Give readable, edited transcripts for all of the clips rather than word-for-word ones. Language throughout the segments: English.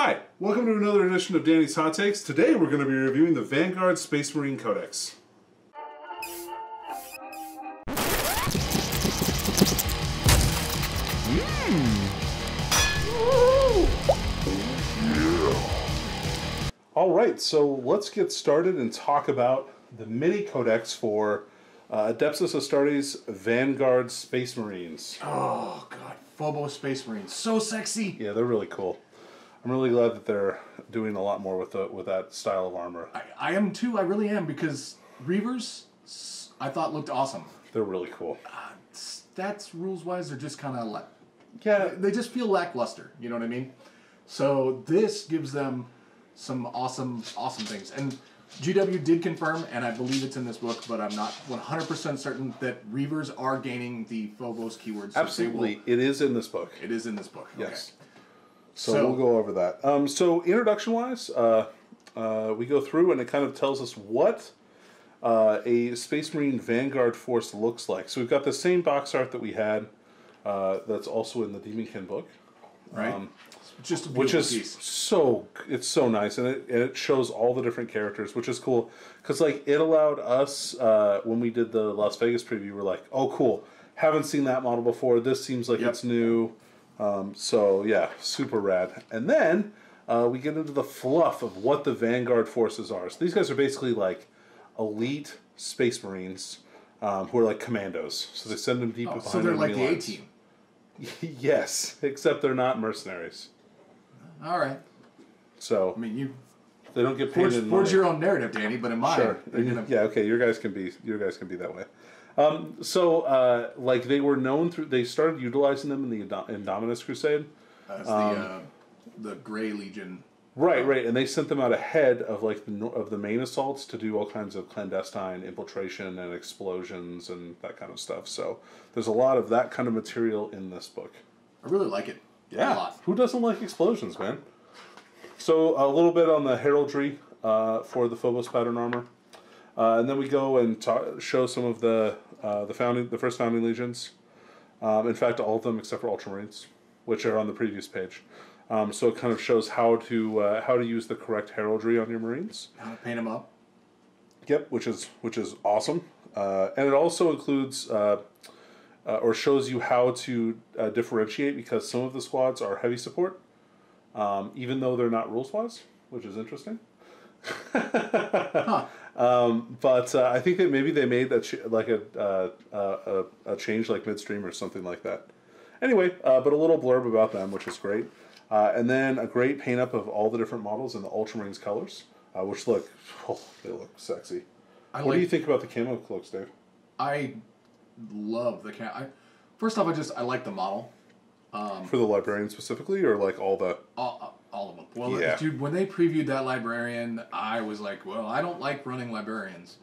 Hi, welcome to another edition of Danny's Hot Takes. Today we're going to be reviewing the Vanguard Space Marine Codex. Alright, so let's get started and talk about the mini codex for Adeptus Astartes Vanguard Space Marines. Oh god, Phobos Space Marines, so sexy! Yeah, they're really cool. I'm really glad that they're doing a lot more with that style of armor. I am too, I really am, because Reavers, I thought looked awesome. They're really cool. Stats, rules-wise, they're just kind of They just feel lackluster, you know what I mean? So this gives them some awesome things. And GW did confirm, and I believe it's in this book, but I'm not 100% certain that Reavers are gaining the Phobos keywords. So absolutely, it is in this book. It is in this book. Yes. Okay. So we'll go over that. So introduction-wise, we go through and it kind of tells us what a Space Marine Vanguard force looks like. So we've got the same box art that we had that's also in the Demonkin book. Right. Just a which is piece. it's so nice, and it shows all the different characters, which is cool because like it allowed us when we did the Las Vegas preview, we're like, oh cool, haven't seen that model before. This seems like it's new. So yeah, super rad. And then we get into the fluff of what the Vanguard forces are. So these guys are basically like elite Space Marines who are like commandos. So they send them deep behind. So they're like the A-Team. Yes, except they're not mercenaries. All right. So I mean, they don't get paid in money. Forge your own narrative, Danny. But in mine, sure. Yeah, okay. Your guys can be that way. Like they were known through. They started utilizing them in the Indominus Crusade. As the Grey Legion. Right, and they sent them out ahead of like the main assaults to do all kinds of clandestine infiltration and explosions and that kind of stuff. So there's a lot of that kind of material in this book. I really like it. Yeah, a lot. Who doesn't like explosions, man? So a little bit on the heraldry for the Phobos pattern armor, and then we go and show some of the first founding legions. In fact, all of them except for Ultramarines, which are on the previous page. So it kind of shows how to use the correct heraldry on your Marines. How to paint them up. Yep, which is awesome, and it also includes or shows you how to differentiate, because some of the squads are heavy support, even though they're not rules wise, which is interesting. Huh. But I think that maybe they made that a change like midstream or something like that. Anyway, but a little blurb about them, which is great. And then a great paint up of all the different models in the Ultramarines colors, which they look sexy. What do you think about the camo cloaks, Dave? I love the camo. First off, I like the model. For the librarian specifically, or like all of them. Well, yeah. Dude, when they previewed that librarian, I was like, well, I don't like running librarians,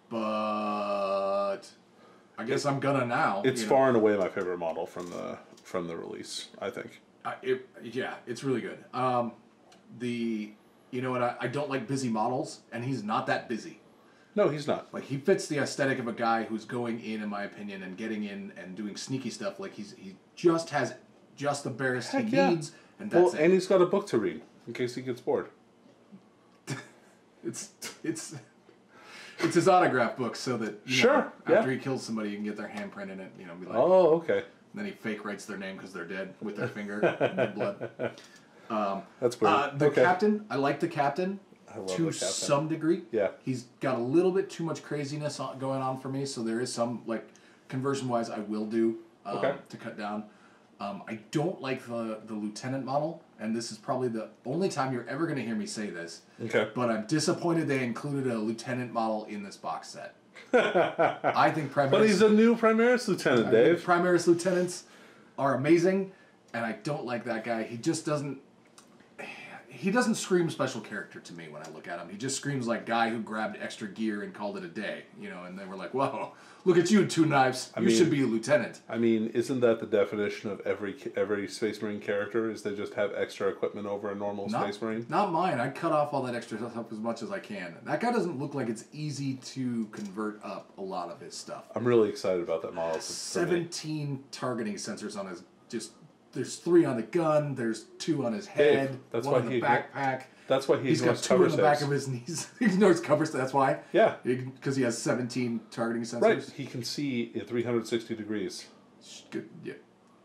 but I guess I'm gonna now. It's far and away my favorite model from the release, I think. It's really good. You know what? I don't like busy models, and he's not that busy. No, he's not. Like, he fits the aesthetic of a guy who's going in my opinion, and getting in and doing sneaky stuff. Like, he just has just the barest he needs, and that's it. And he's got a book to read in case he gets bored. It's his autograph book, so that after he kills somebody, you can get their handprint in it. Be like, oh, okay. And then he fake writes their name because they're dead with their finger and blood. That's weird. The captain, I like the captain. I love to the captain. Some degree. Yeah. He's got a little bit too much craziness going on for me, so there is some, like, conversion-wise I will do to cut down. I don't like the lieutenant model, and this is probably the only time you're ever going to hear me say this. Okay. But I'm disappointed they included a lieutenant model in this box set. I think Primaris... But he's a new Primaris lieutenant, Dave. Primaris lieutenants are amazing, and I don't like that guy. He just doesn't... He doesn't scream special character to me when I look at him. He just screams like guy who grabbed extra gear and called it a day, and they were like, whoa, look at you, Two Knives. You should be a lieutenant. I mean, isn't that the definition of every Space Marine character, is they just have extra equipment over a normal Space Marine? Not mine. I cut off all that extra stuff as much as I can. That guy doesn't look like it's easy to convert up a lot of his stuff. I'm really excited about that model. 17 targeting sensors on his just there's 3 on the gun. There's 2 on his head. Dave, that's 1 why on the backpack. That's why He's got 2 on the back of his knees. He ignores cover. So that's why. Yeah. Because he has 17 targeting sensors. Right. He can see at 360 degrees. Good. Yeah.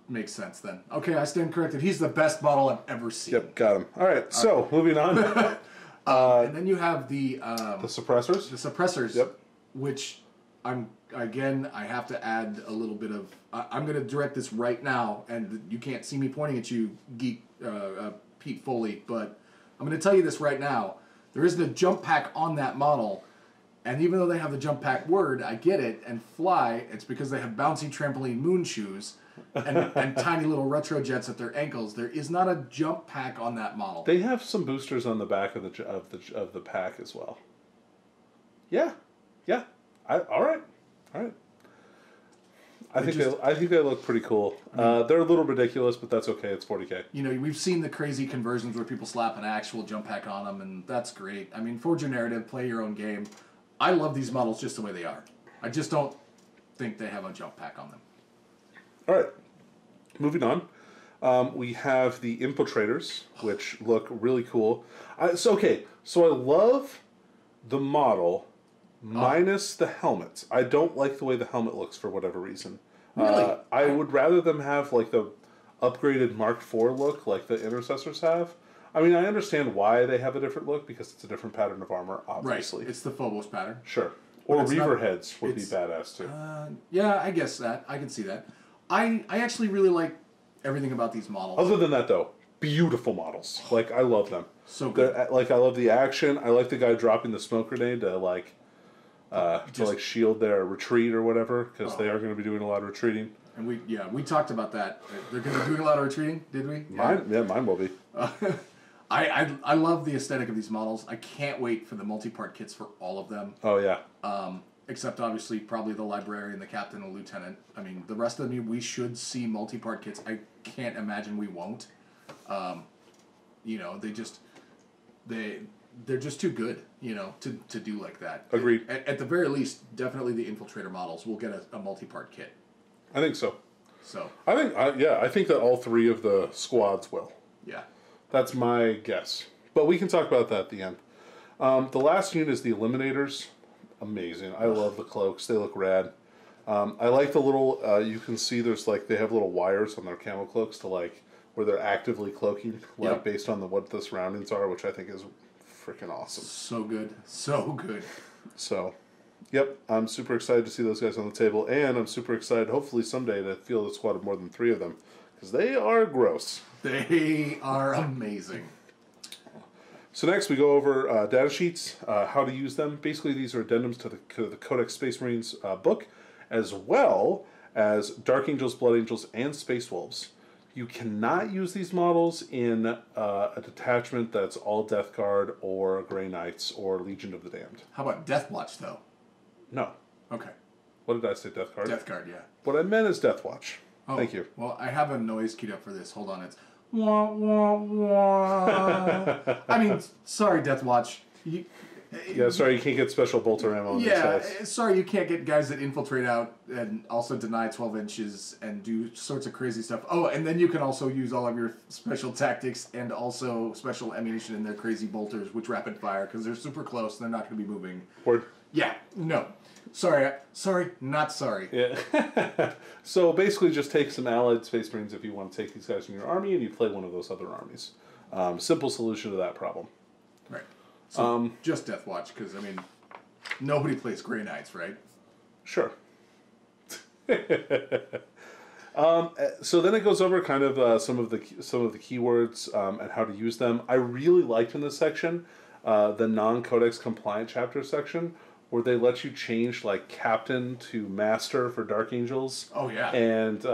Makes sense then. Okay, I stand corrected. He's the best model I've ever seen. Yep, got him. All right, so moving on. And then you have the suppressors. The suppressors. Yep. Which I have to add a little bit of. I'm going to direct this right now, and you can't see me pointing at you, geek Pete Foley, but I'm going to tell you this right now. There isn't a jump pack on that model. And even though they have the jump pack word, I get it, and fly, it's because they have bouncy trampoline moon shoes and tiny little retro jets at their ankles. There is not a jump pack on that model. They have some boosters on the back of the pack as well. Yeah. All right. I think they look pretty cool. They're a little ridiculous, but that's okay. It's 40K. You know, we've seen the crazy conversions where people slap an actual jump pack on them, and that's great. I mean, forge your narrative, play your own game. I love these models just the way they are. I just don't think they have a jump pack on them. All right. Moving on. We have the infiltrators, which look really cool. So I love the model minus the helmets. I don't like the way the helmet looks for whatever reason. Really? I would rather them have like the upgraded Mark IV look like the intercessors have. I mean, I understand why they have a different look because it's a different pattern of armor, obviously. Right. It's the Phobos pattern. Sure. Or Reaver heads would be badass too. Yeah, I guess that. I can see that. I actually really like everything about these models. Other than that, though, beautiful models. Like, I love them. So good. I love the action. I like the guy dropping the smoke grenade to shield their retreat or whatever, because they are going to be doing a lot of retreating. And we talked about that. They're going to be doing a lot of retreating, did we? Mine will be. I love the aesthetic of these models. I can't wait for the multi-part kits for all of them. Oh, yeah. Except, obviously, probably the librarian, the captain, and lieutenant. I mean, the rest of them, we should see multi-part kits. I can't imagine we won't. They're just too good, to do like that. Agreed. At the very least, definitely the infiltrator models will get a multi-part kit. I think so. So I think that all 3 of the squads will. Yeah. That's my guess. But we can talk about that at the end. The last unit is the Eliminators. Amazing. I love the cloaks. They look rad. I like the little, you can see there's they have little wires on their camo cloaks to where they're actively cloaking, based on what the surroundings are, which I think is freaking awesome. So good. So good. So, yep, I'm super excited to see those guys on the table, and I'm super excited, hopefully someday, to field a squad of more than 3 of them, because they are gross. They are amazing. So next we go over data sheets, how to use them. Basically, these are addendums to the Codex Space Marines book, as well as Dark Angels, Blood Angels, and Space Wolves. You cannot use these models in a detachment that's all Death Guard or Grey Knights or Legion of the Damned. How about Death Watch, though? No. Okay. What did I say, Death Guard? Death Guard, yeah. What I meant is Death Watch. Oh, thank you. Well, I have a noise queued up for this. Hold on, it's wah, wah, wah. I mean, sorry, Death Watch. Sorry, you can't get special bolter ammo in these guys. Sorry, you can't get guys that infiltrate out and also deny 12 inches and do sorts of crazy stuff. Oh, and then you can also use all of your special tactics and also special ammunition in their crazy bolters, which rapid fire, because they're super close and they're not going to be moving. Word. Yeah, no. Sorry, not sorry. Yeah. So basically just take some allied Space Marines if you want to take these guys in your army and you play one of those other armies. Simple solution to that problem. Right. So just Death Watch, because, I mean, nobody plays Grey Knights, right? Sure. So then it goes over kind of some of the keywords and how to use them. I really liked in this section the non-codex compliant chapter section, where they let you change captain to master for Dark Angels. Oh yeah. And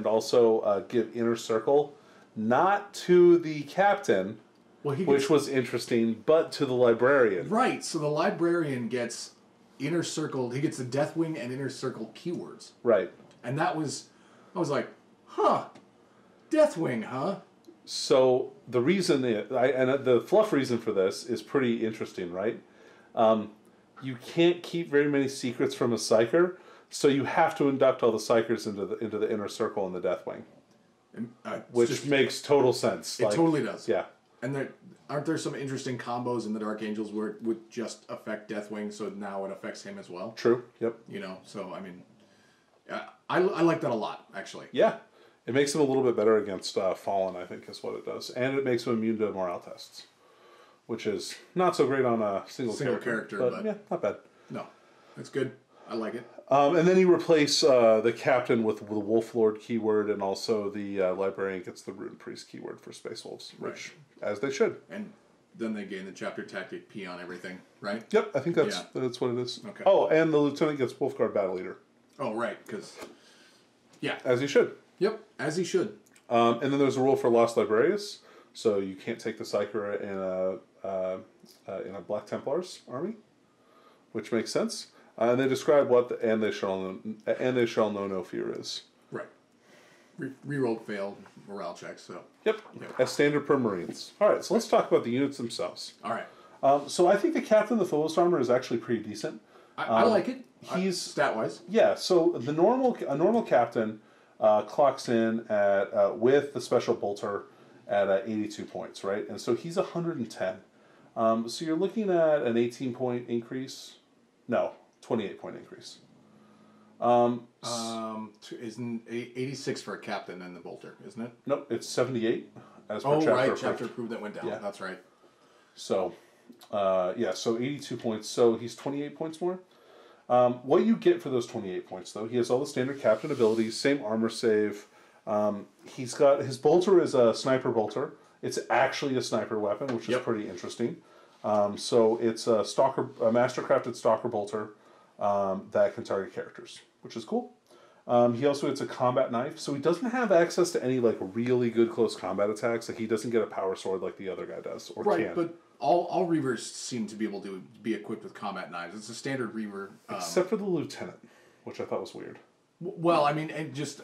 also give inner circle, not to the captain, which was interesting, but to the librarian. Right. So the librarian gets inner circle. He gets the Deathwing and inner circle keywords. Right. And I was like, Deathwing, huh? So the reason the fluff reason for this is pretty interesting, right? You can't keep very many secrets from a psyker, so you have to induct all the psykers into the inner circle and the Deathwing. which just, makes total sense. It totally does. Yeah. And aren't there some interesting combos in the Dark Angels where it would just affect Deathwing, so now it affects him as well? True. Yep. You know, so I mean, I like that a lot, actually. Yeah. It makes him a little bit better against Fallen, I think, is what it does. And it makes him immune to morale tests, which is not so great on a single character. But yeah, not bad. No, that's good. I like it. And then you replace the captain with the Wolf Lord keyword, and also the librarian gets the Rune Priest keyword for Space Wolves, which, as they should. And then they gain the chapter tactic P on everything, right? Yep, I think that's what it is. Okay. Oh, and the lieutenant gets Wolfguard Battle Leader. Oh, right, because... Yeah. As he should. Yep, as he should. And then there's a rule for Lost Librarius, so you can't take the Psyker in a Black Templar's army, which makes sense. And they describe what the and they shall know no fear is. Right. Rerolled failed morale checks. So. Yep. As standard per Marines. All right. So let's talk about the units themselves. All right. So I think the captain of the Phobos armor is actually pretty decent. I like it. He's stat wise. Yeah. So a normal captain clocks in at with the special bolter at 82 points, right? And so he's 110. So you're looking at an 18-point increase. No. 28-point increase. Isn't 86 for a captain and the bolter, isn't it? Nope, it's 78 as per chapter. Right, chapter approved that went down. Yeah. That's right. So, so 82 points. So he's 28 points more. What you get for those 28 points, though, he has all the standard captain abilities, same armor save. He's got his bolter is a sniper bolter. It's actually a sniper weapon, which is pretty interesting. So it's a mastercrafted stalker bolter. That can target characters, which is cool. He also gets a combat knife, so he doesn't have access to any like really good close combat attacks. Like he doesn't get a power sword like the other guy does, or right, can. But all Reavers seem to be able to be equipped with combat knives. It's a standard Reaver, except for the lieutenant, which I thought was weird. Well, I mean, and just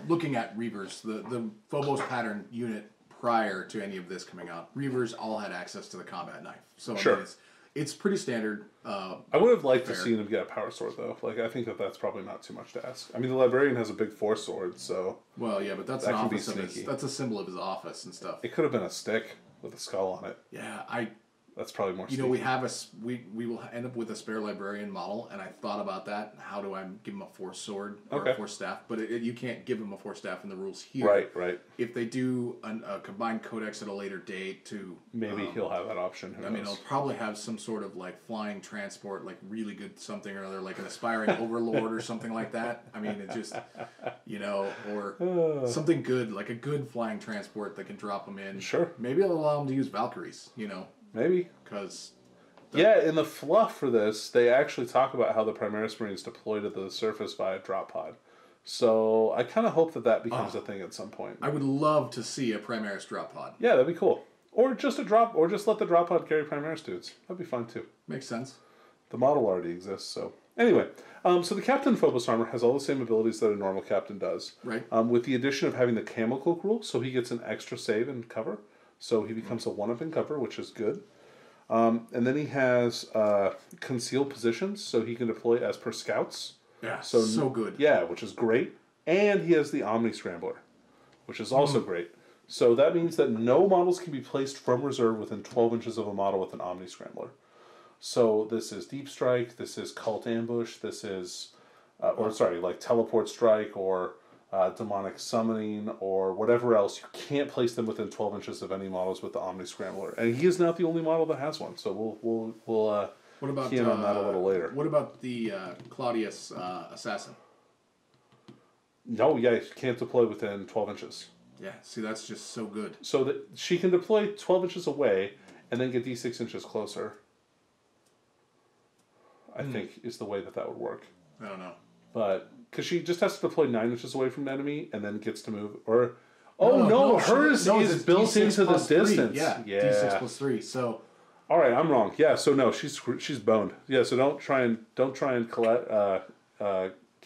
looking at Reavers, the Phobos pattern unit prior to any of this coming out, Reavers all had access to the combat knife. So sure. I mean, it's pretty standard. I would have liked to see him get a power sword, though. Like, I think that's probably not too much to ask. I mean, the librarian has a big force sword, so... Well, yeah, but that's an office of his, that's a symbol of his office and stuff. It could have been a stick with a skull on it. Yeah, That's probably more. You know, we will end up with a spare librarian model, and I thought about that. How do I give him a force sword or a force staff? But you can't give him a force staff in the rules here. Right. If they do a combined codex at a later date to maybe he'll have that option. Who knows? He'll probably have some sort of like flying transport, like really good something or other, like an aspiring overlord or something like that. I mean, it just or something good, like a good flying transport that can drop him in. Sure. Maybe it'll allow him to use Valkyries. Maybe. Because... in the fluff for this, they actually talk about how the Primaris Marines deploy to the surface via drop pod. So I kind of hope that becomes a thing at some point. I would love to see a Primaris drop pod. Yeah, that'd be cool. Or just let the drop pod carry Primaris dudes. That'd be fun too. Makes sense. The model already exists, so... Anyway, so the Captain Phobos armor has all the same abilities that a normal captain does. Right. With the addition of having the Camel Cloak rule, so he gets an extra save and cover. So he becomes a 1-up in cover, which is good. And then he has concealed positions, so he can deploy as per scouts. Yeah, so good. Yeah, which is great. And he has the Omni Scrambler, which is also great. So that means that no models can be placed from reserve within 12 inches of a model with an Omni Scrambler. So this is Deep Strike, this is Cult Ambush, this is, like Teleport Strike, or Demonic Summoning, or whatever else. You can't place them within 12 inches of any models with the Omni Scrambler. And he is not the only model that has one, so we'll what about, key in on that a little later. What about the Claudius Assassin? No, you can't deploy within 12 inches. Yeah, see, that's just so good. So that she can deploy 12 inches away and then get D6 inches closer. I think is the way that would work. I don't know. But, because she just has to deploy 9 inches away from an enemy and then gets to move. Or, hers is built into the distance. Yeah, D6 plus 3, so... All right, I'm wrong. Yeah, so no, she's boned. Yeah, so don't try and Calidus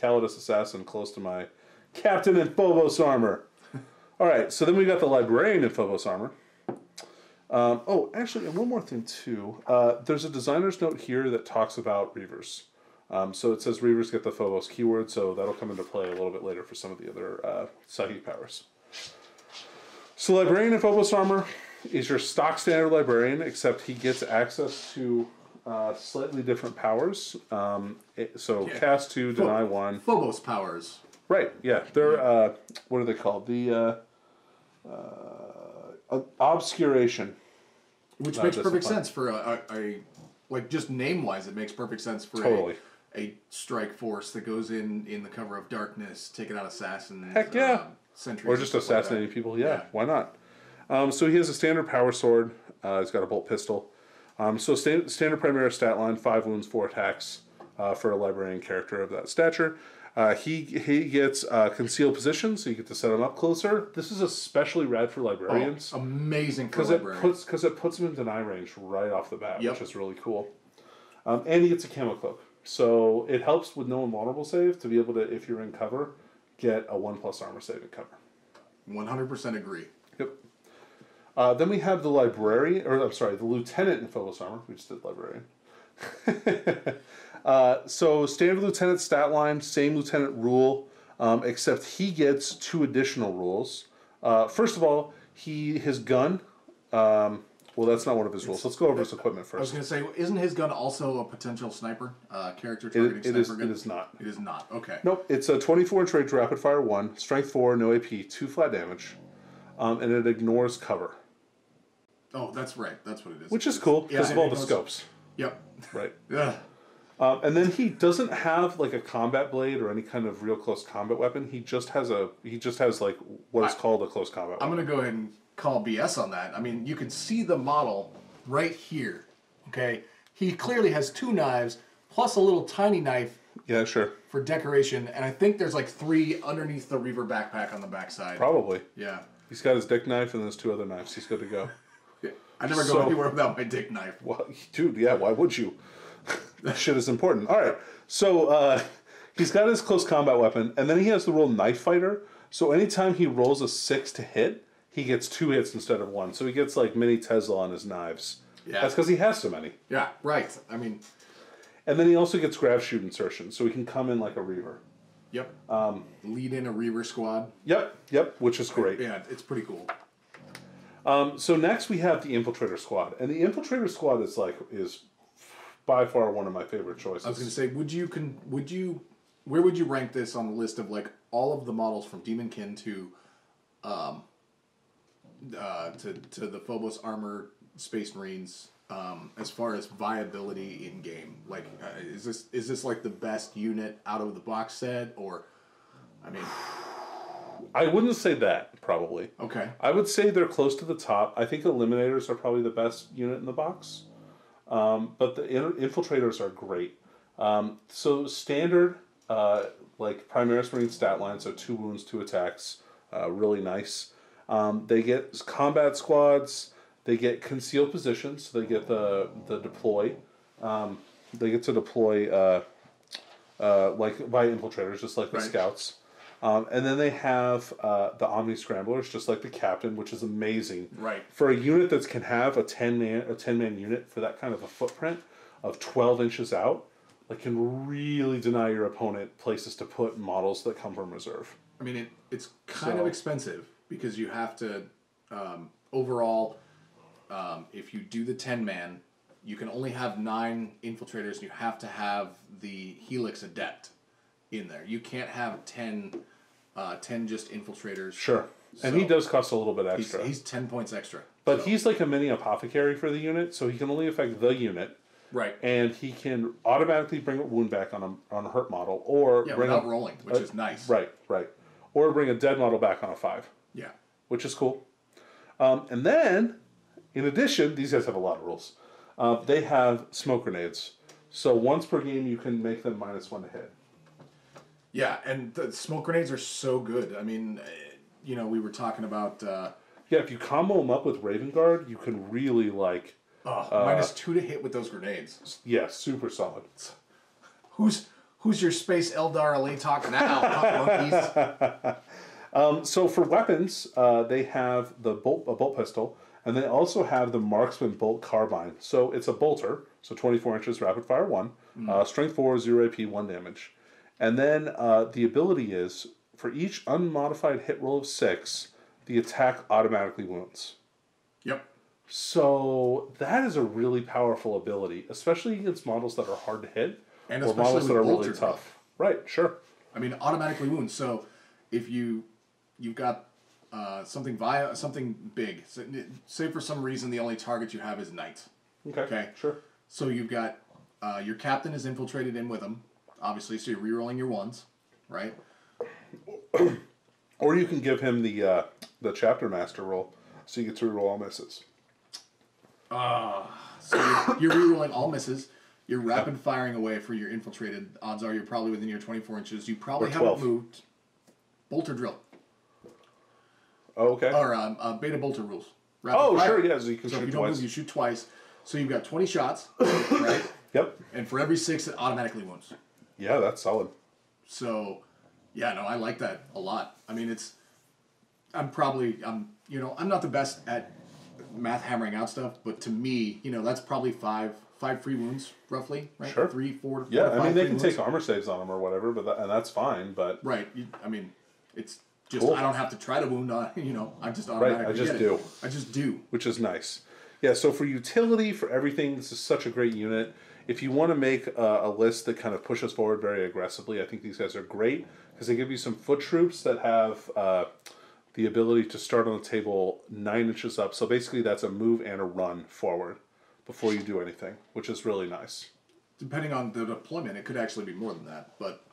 Assassin close to my Captain in Phobos armor. All right, so then we got the Librarian in Phobos armor. Actually, and one more thing too. There's a designer's note here that talks about Reavers. So it says Reavers get the Phobos keyword, so that'll come into play a little bit later for some of the other psychic powers. So Librarian in Phobos armor is your stock standard Librarian, except he gets access to slightly different powers. Cast 2, deny 1. Phobos powers. Right, yeah. They're, what are they called? The obscuration. Which makes perfect sense for a like, just name-wise, it makes perfect sense for a strike force that goes in the cover of darkness, taking out assassins. Heck yeah. Sentries. Or just assassinating people, yeah, why not? So he has a standard power sword. He's got a bolt pistol. Standard Primaris stat line, 5 wounds, 4 attacks for a Librarian character of that stature. He gets concealed position, so you get to set him up closer. This is especially rad for Librarians. Oh, amazing for Librarians. Because it puts him in deny range right off the bat, which is really cool. And he gets a camo cloak. So it helps with no invulnerable save to be able to, if you're in cover, get a 1+ armor save in cover. 100% agree. Yep. Then we have the Lieutenant in Phobos armor. We just did Librarian. So standard Lieutenant stat line, same Lieutenant rule, except he gets 2 additional rules. First of all, his gun. Well, that's not one of his rules. Let's go over his equipment first. I was going to say, isn't his gun also a potential sniper? Character targeting sniper gun? It is not. It is not. Okay. Nope. It's a 24-inch range rapid fire 1, strength 4, no AP, 2 flat damage, and it ignores cover. Oh, that's right. That's what it is. Which is cool because of all the scopes. Yep. Right. Yeah. And then he doesn't have like a combat blade or any kind of real close combat weapon. He just has like what is called a close combat weapon. I'm going to go ahead and call BS on that. I mean, you can see the model right here. Okay? He clearly has 2 knives plus a little tiny knife. Yeah, sure. For decoration, and I think there's like 3 underneath the Reaver backpack on the backside. Probably. Yeah. He's got his dick knife and there's 2 other knives. He's good to go. I never go anywhere without my dick knife. Well, dude, yeah, why would you? That shit is important. All right, so he's got his close combat weapon, and then he has the role Knife Fighter. So anytime he rolls a 6 to hit, he gets 2 hits instead of 1. So he gets like mini Tesla on his knives. Yeah. That's because he has so many. Yeah, right. I mean... And then he also gets grab shoot insertion, so he can come in like a Reaver. Yep. Lead in a Reaver squad. Yep, which is great. Yeah, it's pretty cool. So next we have the Infiltrator squad, and the Infiltrator squad is by far one of my favorite choices. I was going to say, where would you rank this on the list of like all of the models from Demonkin to the Phobos Armor Space Marines, as far as viability in game? Like, is this like the best unit out of the box set, or, I mean, I wouldn't say that, probably. Okay. I would say they're close to the top. I think Eliminators are probably the best unit in the box. But the Infiltrators are great. So standard, like Primaris Marine stat line, so 2 wounds, 2 attacks, really nice. They get combat squads, they get concealed positions, so they get the deploy. They get to deploy like by Infiltrators, just like the scouts. And then they have the Omni Scramblers, just like the Captain, which is amazing. Right. For a unit that can have a 10-man unit for that kind of a footprint of 12 inches out, like can really deny your opponent places to put models that come from reserve. I mean, it's kind of expensive because you have to overall, if you do the 10-man, you can only have 9 Infiltrators, and you have to have the Helix Adept in there. You can't have 10 just Infiltrators. Sure. And he does cost a little bit extra. He's 10 points extra. But he's like a mini apothecary for the unit, so he can only affect the unit. Right. And he can automatically bring a wound back on a hurt model, or bring without rolling, which is nice. Right. Or bring a dead model back on a 5. Yeah. Which is cool. And then, in addition, these guys have a lot of rules. They have smoke grenades. So once per game, you can make them -1 to hit. Yeah, and the smoke grenades are so good. I mean, we were talking about... yeah, if you combo them up with Raven Guard, you can really, like... -2 to hit with those grenades. Yeah, super solid. Who's your Space Eldar Alatok now, monkeys? So for weapons, they have a bolt pistol, and they also have the Marksman Bolt Carbine. So it's a bolter, so 24 inches, rapid fire 1, strength 4, 0 AP, 1 damage. And then the ability is, for each unmodified hit roll of 6, the attack automatically wounds. Yep. So that is a really powerful ability, especially against models that are hard to hit, and or especially models that are bolter really tough. Right, sure. I mean, automatically wounds. So if you've got something big. So, say for some reason the only target you have is knight. Okay. Sure. So you've got your captain is infiltrated in with him, obviously. So you're rerolling your ones, right? Or you can give him the chapter master roll, so you get to reroll all misses. So you're rerolling all misses. You're rapid firing away for your infiltrated. Odds are you're probably within your 24 inches. You probably haven't moved. Bolter drill. Oh, okay. Or beta bolter rules. Rapid fire. Sure, yeah. So you can shoot if you twice. don't move, you shoot twice. So you've got 20 shots, right? Yep. And for every 6, it automatically wounds. Yeah, that's solid. So, yeah, no, I like that a lot. I mean, I'm not the best at math hammering out stuff, but to me, that's probably five free wounds, roughly, right? Sure. 3, 4, yeah, 4 I mean, they can wounds. take armor saves on them or whatever, and that's fine, but... Right. I mean, it's just, cool. I don't have to try to wound, I just automatically I just get do. It. I just do. Which is nice. Yeah, so for utility, for everything, this is such a great unit. If you want to make a list that kind of pushes forward very aggressively, I think these guys are great, because they give you some foot troops that have the ability to start on the table 9 inches up. So basically that's a move and a run forward before you do anything, which is really nice. Depending on the deployment, it could actually be more than that, but...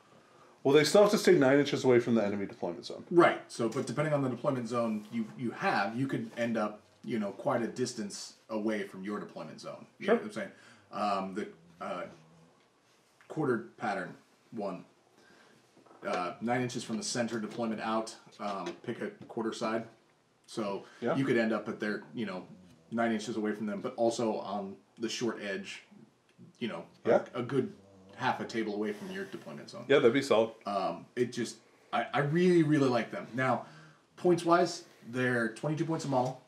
Well, they still have to stay 9 inches away from the enemy deployment zone. Right. So, but depending on the deployment zone you could end up, quite a distance away from your deployment zone. You Sure. know what I'm saying? The quarter pattern one. 9 inches from the center deployment out, pick a quarter side. So you could end up at their, 9 inches away from them, but also on the short edge, a good half a table away from your deployment zone. Yeah, that'd be solid. I really, really like them. Now, points-wise, they're 22 points a model.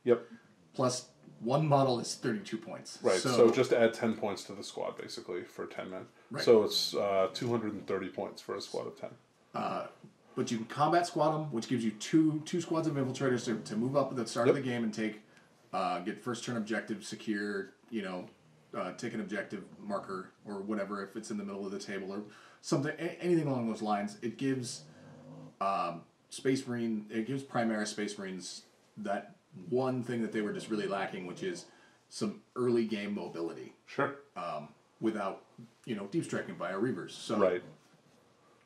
Yep. Plus, one model is 32 points. Right, so just add 10 points to the squad, basically, for 10 men. Right. So it's 230 points for a squad of 10. But you can combat squad them, which gives you two squads of infiltrators to move up at the start of the game and get first turn objective, secure, take an objective marker or whatever if it's in the middle of the table or something, anything along those lines. It gives Primaris Space Marines that one thing that they were just really lacking, which is some early game mobility. Sure. Without, deep striking by our Reavers. So, right.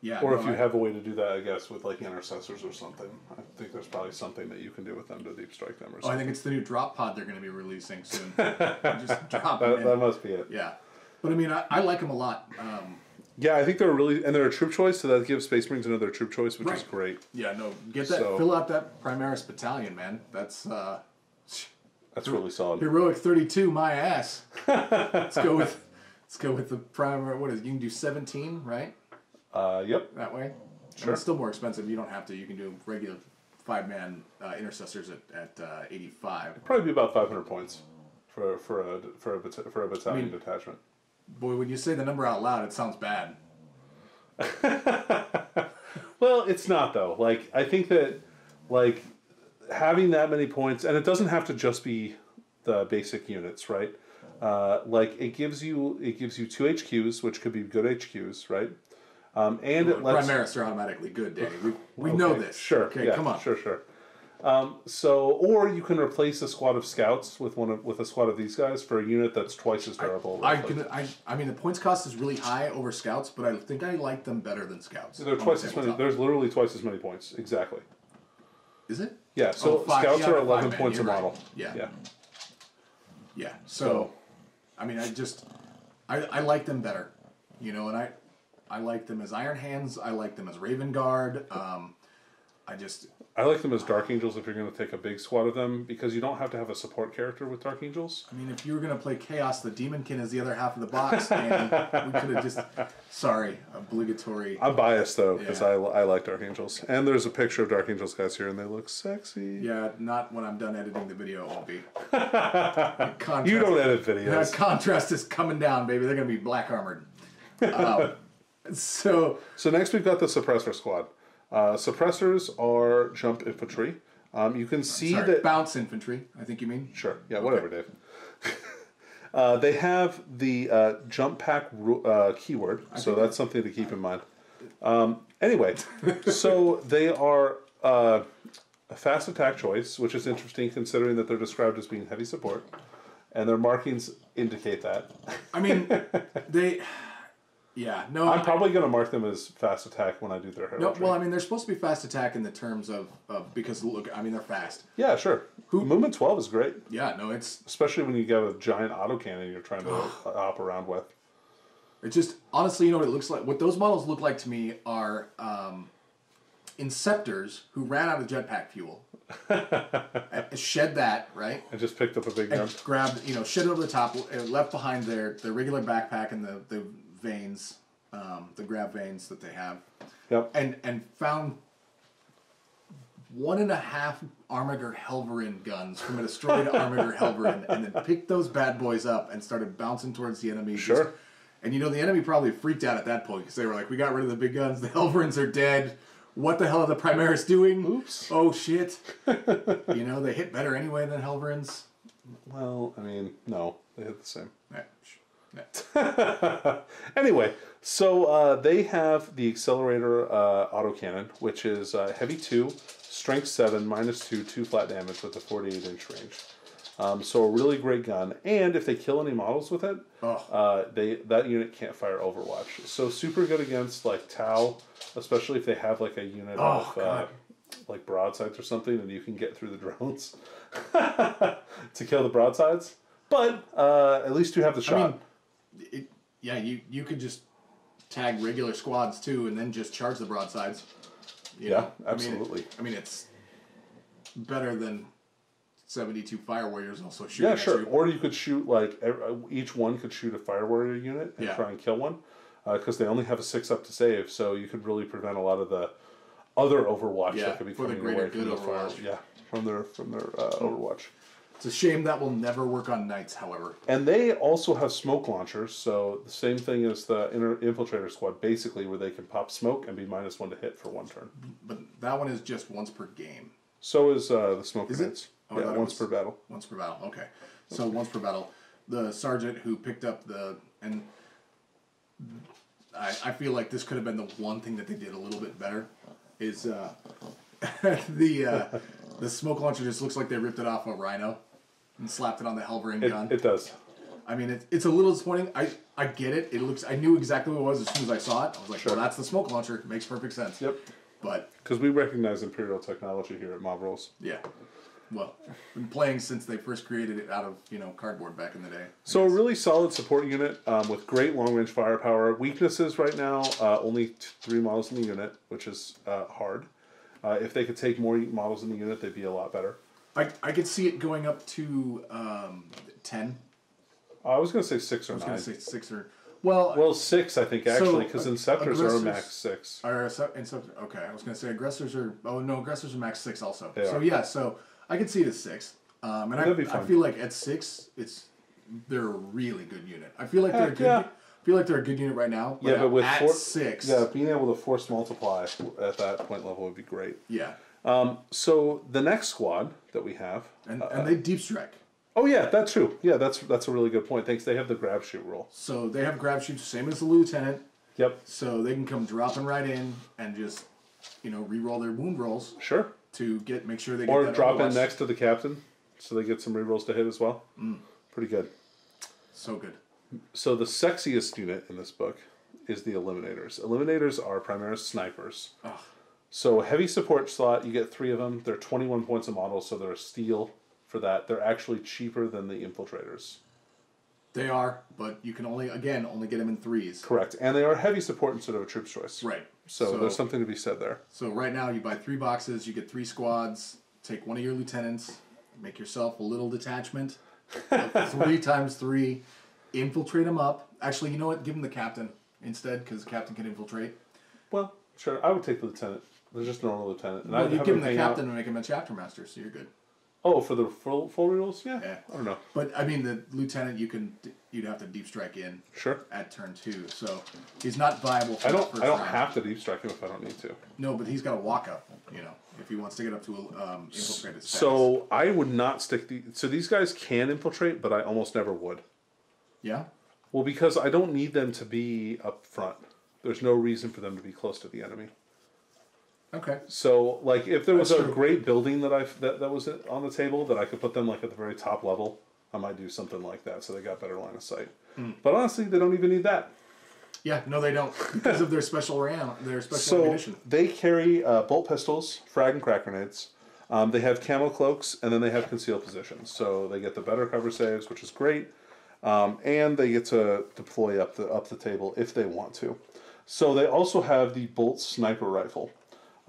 Yeah. Or if you have a way to do that, I guess, with like intercessors or something. I think there's probably something that you can do with them to deep strike them or something. I think it's the new drop pod they're going to be releasing soon. Just drop them in. That must be it. Yeah. But I mean, I like them a lot. Yeah, I think they're they're a troop choice, so that gives Space Marines another troop choice, which is great. Yeah, no, fill out that Primaris battalion, man. That's really solid. Heroic 32, my ass. Let's go with the Primaris. What is it? You can do 17, right? Yep. That way. Sure. I mean, it's still more expensive. You don't have to. You can do regular 5-man intercessors at 85. It'd probably be about 500 points for a battalion detachment. Boy, when you say the number out loud, it sounds bad. Well, it's not though. Like, I think that having that many points, and it doesn't have to just be the basic units, right? It gives you 2 HQs, which could be good HQs, right? And it lets Primaris are automatically good, Danny. We know this. Sure. Okay, yeah, come on. Sure. Or you can replace a squad of scouts with a squad of these guys for a unit that's twice as durable. I mean, the points cost is really high over scouts, but I think I like them better than scouts. They're twice as many. There's literally twice as many points. Exactly. Is it? Yeah. So scouts are 11 points a model. Right. Yeah. So, I mean, I like them better, and I like them as Iron Hands. I like them as Raven Guard. I like them as Dark Angels if you're going to take a big squad of them, because you don't have to have a support character with Dark Angels. I mean, if you were going to play Chaos, the Demonkin is the other half of the box, and we could have just... Sorry, obligatory... I'm biased, though, because I like Dark Angels. And there's a picture of Dark Angels guys here, and they look sexy. Yeah, not when I'm done editing the video, it won't be. You don't edit videos. Contrast is coming down, baby. They're going to be black armored. So next we've got the Suppressor Squad. Suppressors are jump infantry. You can see Sorry, that... bounce infantry, I think you mean? Sure. Yeah, whatever, Dave. They have the jump pack keyword, so that's something to keep in mind. Anyway, so they are a fast attack choice, which is interesting considering that they're described as being heavy support, and their markings indicate that. I mean, they... Yeah, no. I'm probably going to mark them as fast attack when I do their heraldry. No, well, I mean, they're supposed to be fast attack in the terms of because look, I mean, they're fast. Yeah, sure. Movement 12 is great. Yeah, no, it's especially when you get a giant autocannon you're trying to hop around with. It just honestly, you know what it looks like. What those models look like to me are Inceptors who ran out of jetpack fuel, shed that right, and just picked up a big gun, grabbed shed it over the top, left behind their regular backpack and the veins, the grab veins that they have. Yep. And found 1.5 Armiger Helverin guns from a destroyed Armiger Helverin, and then picked those bad boys up and started bouncing towards the enemy. Sure. And the enemy probably freaked out at that point because they were like, "We got rid of the big guns. The Helverins are dead. What the hell are the Primaris doing? Oops. Oh shit." They hit better anyway than Helverins. Well, I mean, no, they hit the same. Yeah. Anyway, so they have the accelerator autocannon, which is heavy 2, strength 7, -2, 2 flat damage with a 48-inch range. So a really great gun, and if they kill any models with it, that unit can't fire Overwatch. So super good against like Tau, especially if they have like a unit of like broadsides or something, and you can get through the drones to kill the broadsides. But at least you have the shot. I mean, you could just tag regular squads too, and then just charge the broadsides. You know? Absolutely. I mean, it's better than 72 Fire Warriors also shooting. Yeah, sure. At you. Or you could shoot like each one could shoot a Fire Warrior unit and try and kill one, because they only have a 6 up to save, so you could really prevent a lot of the other Overwatch that could be coming away from the fire. Yeah, from their Overwatch. It's a shame that will never work on Knights, however. And they also have smoke launchers, so the same thing as the Infiltrator Squad, basically, where they can pop smoke and be -1 to hit for 1 turn. But that one is just once per game. So is the smoke grenades. Oh, yeah, once per battle. Once per battle, okay. So once per battle. The sergeant who picked up and I feel like this could have been the one thing that they did a little bit better, is the smoke launcher just looks like they ripped it off a Rhino and slapped it on the Helverin gun. It does. I mean, it's a little disappointing. I get it. I knew exactly what it was as soon as I saw it. I was like, well, that's the smoke launcher. It makes perfect sense. Yep. But because we recognize Imperial technology here at Mob Rules. Yeah. Well, been playing since they first created it out of cardboard back in the day. So a really solid support unit with great long range firepower. Weaknesses right now, only 3 models in the unit, which is hard. If they could take more models in the unit, they'd be a lot better. I could see it going up to 10. I was going to say 6 or 9. I was going to say 6 or... Well, 6, I think, actually, because Inceptors are max 6. Okay, I was going to say Aggressors are... Oh, no, Aggressors are max 6 also. So I could see it as 6. And I feel like at 6, they're a really good unit. I feel like they're a good... I feel like they're a good unit right now. But with at 6... Yeah, being able to force multiply at that point level would be great. Yeah. So the next squad that we have... And they deep strike. Oh yeah, that's true. Yeah, that's a really good point. Thanks. They have the grab shoot rule. So they have grab shoots, same as the lieutenant. Yep. So they can come dropping right in and just, re-roll their wound rolls. Sure. To make sure they get or that drop in next to the captain, so they get some re-rolls to hit as well. Pretty good. So good. So the sexiest unit in this book is the Eliminators. Eliminators are Primaris snipers. Ugh. So heavy support slot, you get 3 of them. They're 21 points a model, so they're a steal. For that, they're actually cheaper than the Infiltrators. They are, but you can only get them in 3s. Correct, and they are heavy support instead of a troops choice. Right. So there's something to be said there. So right now you buy 3 boxes, you get 3 squads, take one of your lieutenants, make yourself a little detachment, 3 times 3, infiltrate them up. Actually, you know what? Give them the captain instead, because the captain can infiltrate. Well, sure, I would take the lieutenant. They're just normal lieutenant. And you give them the captain and make him a chapter master, so you're good. Oh, for the full rules? Yeah. I don't know. But I mean, the lieutenant you'd have to deep strike in. Sure. At turn 2, so he's not viable. For I don't have to deep strike him if I don't need to. No, but he's got a walk up. You know, if he wants to get up to infiltrated status. So I would not stick so these guys can infiltrate, but I almost never would. Yeah? Well, because I don't need them to be up front. There's no reason for them to be close to the enemy. Okay. So, like, if there was That's a true. great building that was on the table that I could put them like at the very top level, I might do something like that so they got better line of sight. But honestly, they don't even need that. Yeah, no, they don't because of their special ammunition. They carry bolt pistols, frag and crack grenades. They have camo cloaks, and then they have concealed positions. So they get the better cover saves, which is great, and they get to deploy up the table if they want to. So they also have the bolt sniper rifle.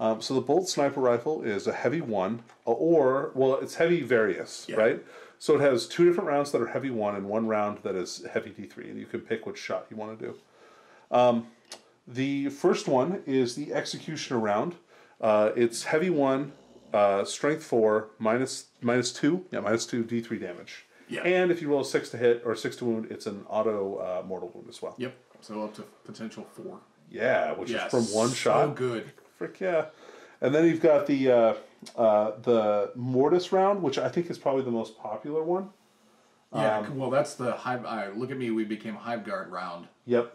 So the bolt sniper rifle is a heavy one, it's heavy various, right? So it has 2 different rounds that are heavy 1 and 1 round that is heavy D3, and you can pick which shot you want to do. The first one is the executioner round. It's heavy 1, strength 4, minus 2 D3 damage. Yeah. And if you roll a 6 to hit or 6 to wound, it's an auto mortal wound as well. Yep. So up to potential 4. Yeah, which is from 1 shot. So good. Frick yeah. And then you've got the mortis round, which I think is probably the most popular one. Yeah, well, that's the hive. Look at me, we became Hive Guard round. Yep.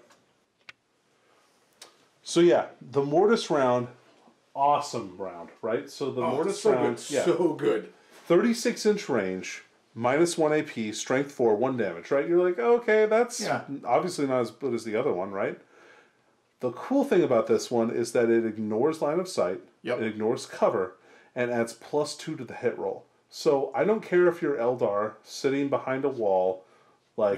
So yeah, the mortis round, awesome round, right? So the mortis round, so good. 36-inch range, minus 1 AP, strength 4, 1 damage, right? You're like, okay, that's obviously not as good as the other one, right? The cool thing about this one is that it ignores line of sight, it ignores cover, and adds +2 to the hit roll. So I don't care if you're Eldar sitting behind a wall, more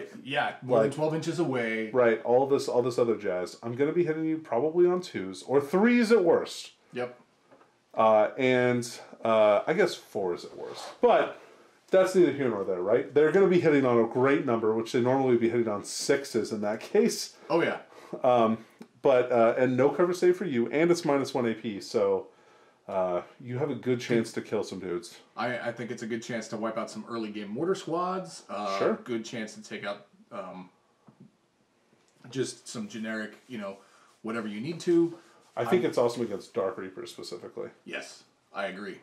than 12 inches away. Right, all this other jazz. I'm going to be hitting you probably on 2s, or 3s at worst. Yep. I guess 4 is at worst. But that's neither here nor there, right? They're going to be hitting on a great number, which they normally would be hitting on 6s in that case. Oh, yeah. And no cover save for you, and it's minus 1 AP, so you have a good chance to kill some dudes. I think it's a good chance to wipe out some early game mortar squads. Sure. Good chance to take out just some generic, whatever you need to. I think it's awesome against Dark Reapers specifically. Yes, I agree.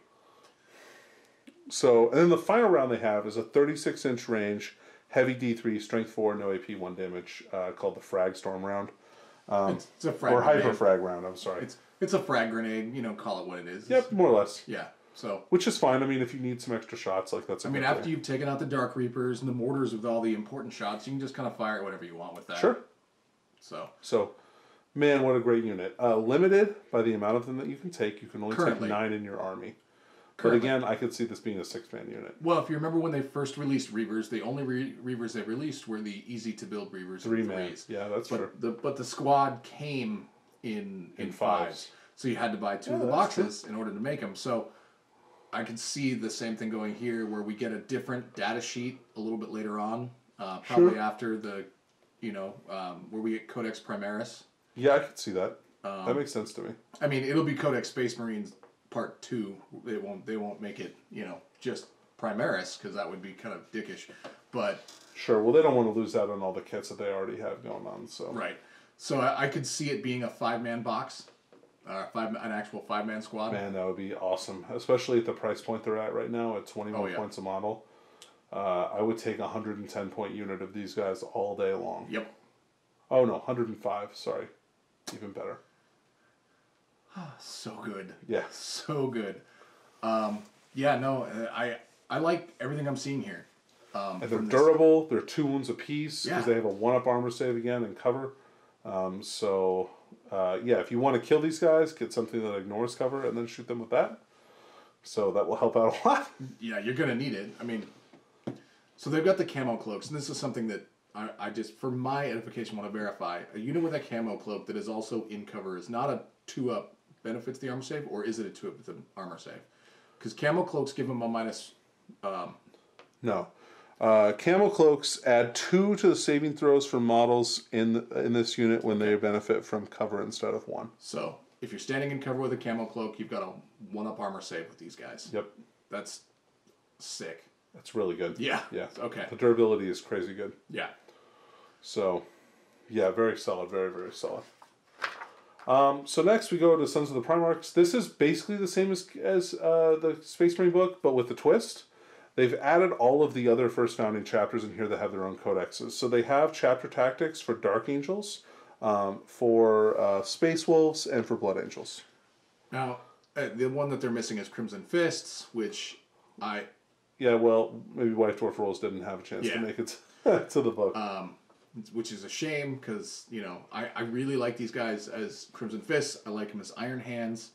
So, and then the final round they have is a 36-inch range, heavy D3, strength 4, no AP, 1 damage, called the Frag Storm round. It's a frag or grenade. Hyper Frag round, I'm sorry. It's a frag grenade, call it what it is. Yep, more or less. Yeah, so. Which is fine. I mean, if you need some extra shots, that's a good after thing. you've taken out the Dark Reapers and the mortars with all the important shots, you can just kind of fire whatever you want with that. Sure. So, man, what a great unit. Limited by the amount of them that you can take. You can only Currently. take 9 in your army. Currently. But again, I could see this being a 6-man unit. Well, if you remember when they first released Reavers, the only Reavers they released were the easy-to-build Reavers. 3-man. Yeah, that's true. But the squad came in 5s. So you had to buy 2 of the boxes in order to make them. So I could see the same thing going here, where we get a different data sheet a little bit later on, probably after the, where we get Codex Primaris. Yeah, I could see that. That makes sense to me. I mean, it'll be Codex Space Marines Part 2. They won't make it, just Primaris, because that would be kind of dickish. But sure. Well, they don't want to lose out on all the kits that they already have going on. So right. So I could see it being a 5-man box. An actual 5-man squad. Man, that would be awesome, especially at the price point they're at right now at 21 points a model. I would take a 110-point unit of these guys all day long. Yep. Oh no, 105. Sorry, even better. So good. Yeah. So good. I like everything I'm seeing here. And they're durable. They're 2 wounds apiece because they have a 1-up armor save again and cover. If you want to kill these guys, get something that ignores cover and then shoot them with that. So that will help out a lot. Yeah, you're going to need it. I mean, so they've got the camo cloaks, and this is something that I just, for my edification, want to verify. A unit with a camo cloak that is also in cover is not a 2-up benefits the armor save, or is it a 2-up with the armor save? Because camo cloaks give them a minus... No. Camo cloaks add 2 to the saving throws for models in this unit when they benefit from cover instead of 1. So, if you're standing in cover with a camo cloak, you've got a 1-up armor save with these guys. Yep. That's sick. That's really good. Yeah. Yeah. Okay. The durability is crazy good. Yeah. So, yeah, very solid. Very, very solid. So next we go to Sons of the Primarchs. This is basically the same as the Space Marine book, but with the twist. They've added all of the other first founding chapters in here that have their own codexes. So they have chapter tactics for Dark Angels, for Space Wolves, and for Blood Angels. Now, the one that they're missing is Crimson Fists, which I... Yeah, well, maybe White Dwarf Rolls didn't have a chance to make it to the book. Which is a shame, because, you know, I really like these guys as Crimson Fists. I like them as Iron Hands.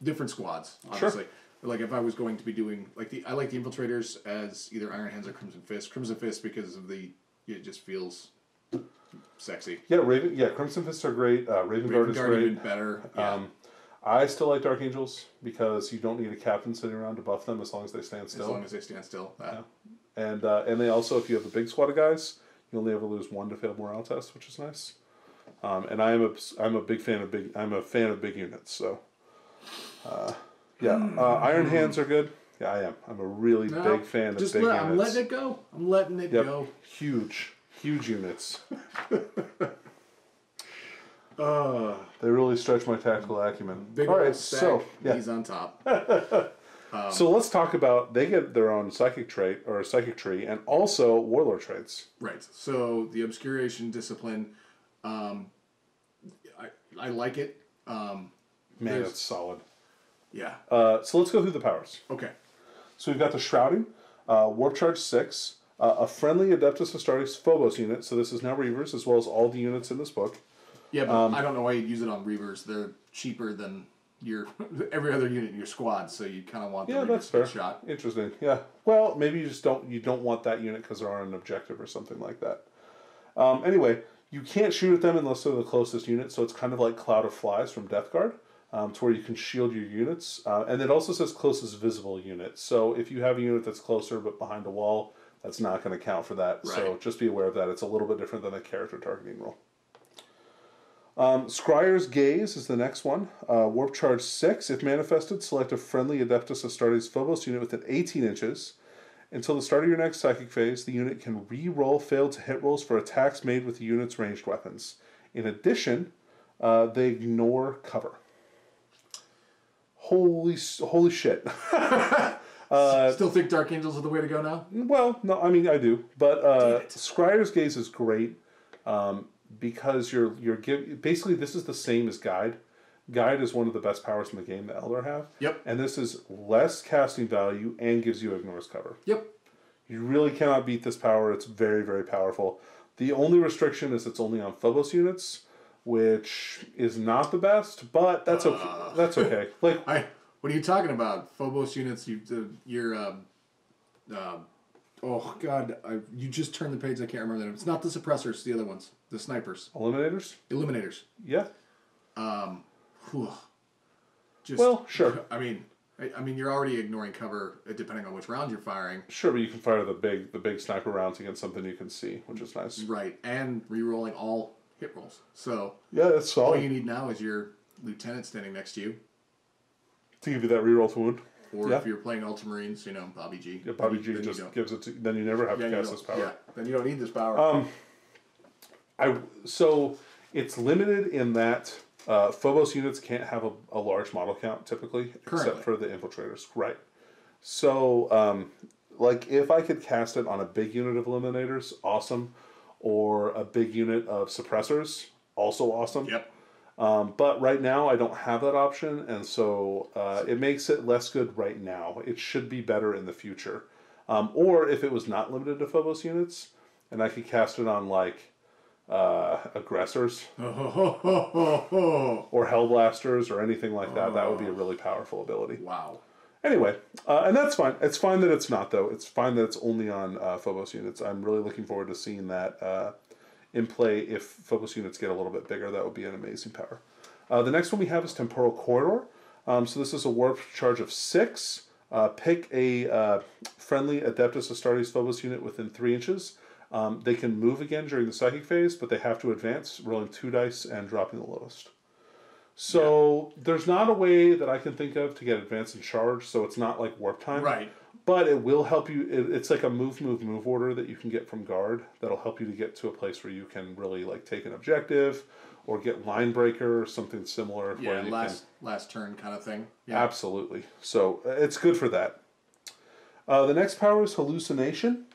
Different squads, obviously. Sure. Like, if I was going to be doing... I like the Infiltrators as either Iron Hands or Crimson Fists. Crimson Fists because of it just feels sexy. Yeah, Crimson Fists are great. Raven Guard is great. Even better. Yeah. I still like Dark Angels because you don't need a captain sitting around to buff them as long as they stand still. As long as they stand still. Yeah. And they also, if you have the big squad of guys, you only ever lose one to failed morale test, which is nice. And I'm a big fan of big units. So, Iron Hands are good. Yeah, I am. I'm a really big fan of big units. I'm letting it go. I'm letting it go. Huge units. They really stretch my tactical acumen. Big all right, stack, so he's on top. So let's talk about, they get their own psychic trait or psychic tree, and also warlord traits. Right. So the obscuration discipline, I like it. Man, it's solid. Yeah. So let's go through the powers. Okay. So we've got the Shrouding, Warp Charge 6, a friendly Adeptus Astartes Phobos unit. So this is now Reavers as well as all the units in this book. Yeah, but I don't know why you'd use it on Reavers. They're cheaper than every other unit in your squad, so you kind of want the that's fair. shot. Interesting. Yeah. Well, maybe you just don't want that unit because they're on an objective or something like that. Anyway, you can't shoot at them unless they're the closest unit, so it's kind of like Cloud of Flies from Death Guard, to where you can shield your units. And it also says closest visible unit. So if you have a unit that's closer but behind a wall, that's not going to count for that. Right. So just be aware of that. It's a little bit different than the character targeting rule. Scryer's Gaze is the next one. Warp Charge 6. If manifested, select a friendly Adeptus Astartes Phobos unit within 18 inches. Until the start of your next psychic phase, the unit can re-roll failed to hit rolls for attacks made with the unit's ranged weapons. In addition, they ignore cover. Holy shit. Still think Dark Angels are the way to go now? Well, no, I mean, I do. But Scryer's Gaze is great. Because you're basically, this is the same as Guide. Guide is one of the best powers in the game that Eldar have. Yep. And this is less casting value and gives you ignores cover. Yep. You really cannot beat this power. It's very, very powerful. The only restriction is it's only on Phobos units, which is not the best, but that's okay. That's okay. Like, what are you talking about? Phobos units, oh God! You just turned the page. I can't remember them. It's not the suppressors. It's the other ones. The snipers. Eliminators. Yeah. Well, sure. I mean, you're already ignoring cover depending on which round you're firing. Sure, but you can fire the big sniper rounds against something you can see, which is nice. Right, and re-rolling all hit rolls. So yeah, that's solid. All you need now is your lieutenant standing next to you to give you that re-roll to wound. Or if you're playing Ultramarines, Bobby G. Yeah, Bobby G just gives it to... Then you never have to cast this power. Yeah, then you don't need this power. So it's limited in that Phobos units can't have a large model count, typically. Currently. Except for the Infiltrators. Right. So, if I could cast it on a big unit of Eliminators, awesome. Or a big unit of Suppressors, also awesome. Yep. But right now, I don't have that option, and so it makes it less good right now. It should be better in the future. Or if it was not limited to Phobos units, and I could cast it on, Aggressors, or Hellblasters, or anything like that, that would be a really powerful ability. Wow. Anyway, and that's fine. It's fine that it's not, though. It's fine that it's only on Phobos units. I'm really looking forward to seeing that in play. If Phobos units get a little bit bigger, that would be an amazing power. The next one we have is Temporal Corridor. So this is a warp charge of 6. Pick a friendly Adeptus Astartes Phobos unit within 3 inches. They can move again during the psychic phase, but they have to advance, rolling 2 dice and dropping the lowest. So there's not a way that I can think of to get advance and charge, so it's not like warp time. Right. But it will help you. It's like a move order that you can get from guard that'll help you to get to a place where you can really like take an objective or get line breaker or something similar. Yeah, last turn kind of thing. Yeah. Absolutely. So it's good for that. The next power is hallucination.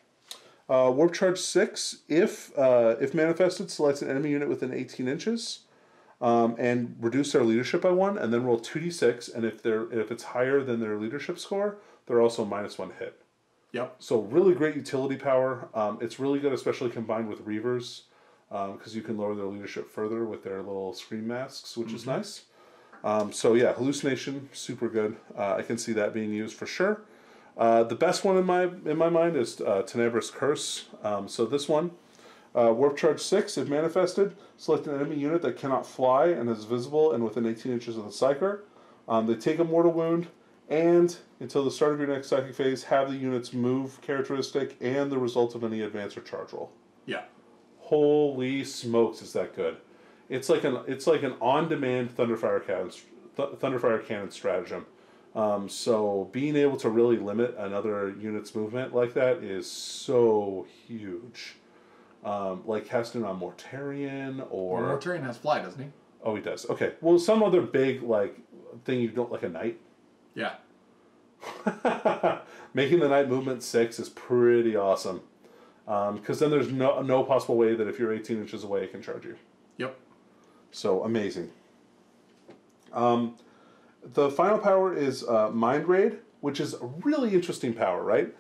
Warp charge 6. If manifested, select an enemy unit within 18 inches. And reduce their leadership by 1, and then roll 2d6. And if it's higher than their leadership score, they're also -1 hit. Yep. So really great utility power. It's really good, especially combined with Reavers, because you can lower their leadership further with their little scream masks, which is nice. So yeah, hallucination, super good. I can see that being used for sure. The best one in my mind is Tenebrous Curse. So this one. Warp charge 6, if manifested, select an enemy unit that cannot fly and is visible and within 18 inches of the Psyker. They take a mortal wound, and until the start of your next psychic phase, have the unit's move characteristic and the result of any advance or charge roll. Yeah. Holy smokes, is that good? It's like an on-demand Thunderfire cannon stratagem. So being able to really limit another unit's movement like that is so huge. Like casting on Mortarion or... Well, Mortarion has fly, doesn't he? Oh, he does. Okay. Well, some other big, like, thing you don't... Like a knight? Yeah. Making the knight movement 6 is pretty awesome. Because then there's no possible way that if you're 18 inches away, it can charge you. Yep. So, amazing. The final power is Mind Raid, which is a really interesting power, right?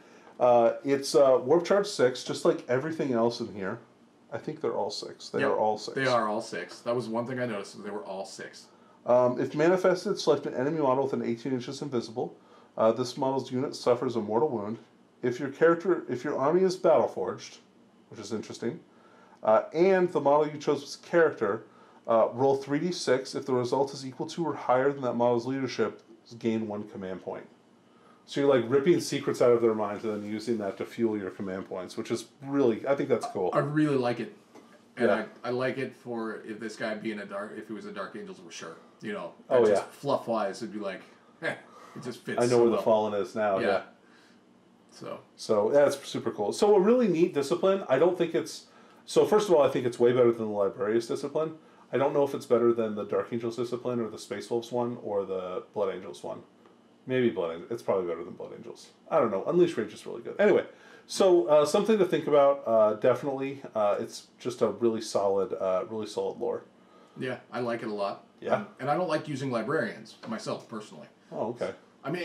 It's Warp Charge 6, just like everything else in here. I think they're all 6. They are all 6. They are all 6. That was one thing I noticed, they were all 6. If manifested, select an enemy model within 18 inches invisible. This model's unit suffers a mortal wound. If your army is Battleforged, which is interesting, and the model you chose was character, roll 3d6. If the result is equal to or higher than that model's leadership, gain 1 command point. So you're like ripping secrets out of their minds and then using that to fuel your command points, which is really, I think that's cool. I really like it. And yeah. I like it for if this guy being if he was a Dark Angels, for sure. You know, just fluff-wise, it'd be like, it just fits. I know where the Fallen is now, yeah. So that's super cool. So a really neat discipline. I don't think it's... So first of all, I think it's way better than the Librarius discipline. I don't know if it's better than the Dark Angels discipline or the Space Wolves one or the Blood Angels one. Maybe Blood Angels. It's probably better than Blood Angels. I don't know. Unleash Rage is really good. Anyway, so something to think about. Definitely, it's just a really solid lore. Yeah, I like it a lot. Yeah, and I don't like using librarians myself personally. Oh, okay. I mean,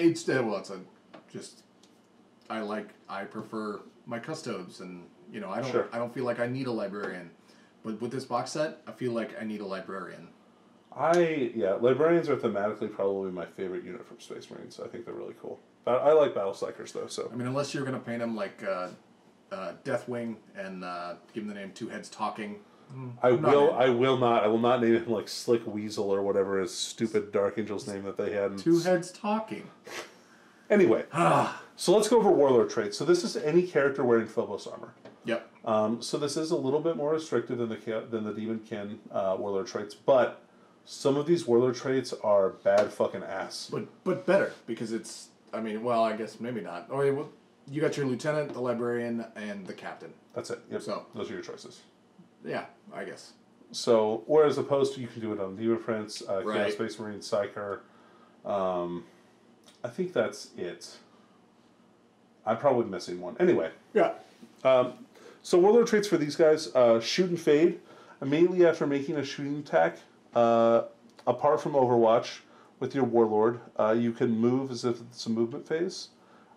I prefer my custodes, and you know, I don't feel like I need a librarian, but with this box set, I feel like I need a librarian. Librarians are thematically probably my favorite unit from Space Marines. I think they're really cool. I like Battle Psychers though. So I mean, unless you're gonna paint them like Deathwing and give them the name Two Heads Talking. I will not name him like Slick Weasel or whatever his stupid Dark Angel's name that they had. Two Heads Talking. Anyway, so let's go over Warlord traits. So this is any character wearing Phobos armor. Yep. So this is a little bit more restricted than the Demon Kin Warlord traits, but some of these Warlord traits are bad fucking ass. But better, because it's, I mean, well, I guess maybe not. Or you got your Lieutenant, the Librarian, and the Captain. That's it. Yep. So those are your choices. Yeah, I guess. So, or as opposed to, you can do it on Diva Prince, Chaos Space Marine, Psyker. I think that's it. I'm probably missing one. Anyway. Yeah. So Warlord traits for these guys, shoot and fade. Immediately after making a shooting attack, apart from Overwatch, with your Warlord, you can move as if it's a movement phase,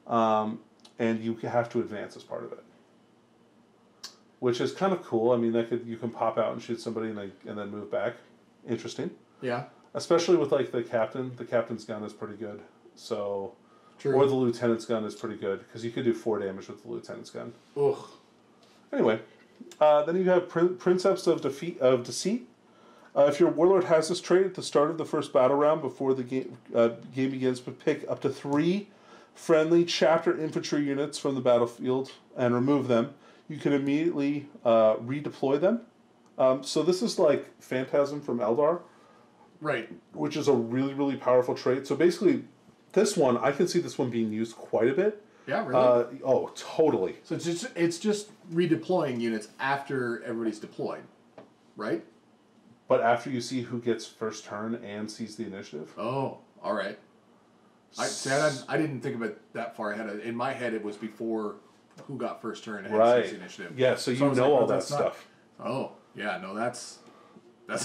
and you have to advance as part of it. Which is kind of cool. I mean, you can pop out and shoot somebody and then move back. Interesting. Yeah. Especially with like the captain. The captain's gun is pretty good. So, true. Or the lieutenant's gun is pretty good because you could do 4 damage with the lieutenant's gun. Ugh. Anyway, then you have Princeps of Deceit. If your Warlord has this trait at the start of the first battle round before the game begins, pick up to 3 friendly chapter infantry units from the battlefield and remove them. You can immediately redeploy them. So this is like Phantasm from Eldar. Right. Which is a really, really powerful trait. So basically, this one, I can see this one being used quite a bit. Yeah, really? Oh, totally. So it's just redeploying units after everybody's deployed, right? But after you see who gets first turn and sees the initiative. Oh, all right. I didn't think about that far ahead. In my head, it was before who got first turn and Right. sees the initiative. Yeah, so you know all that stuff. Oh, yeah, no, that's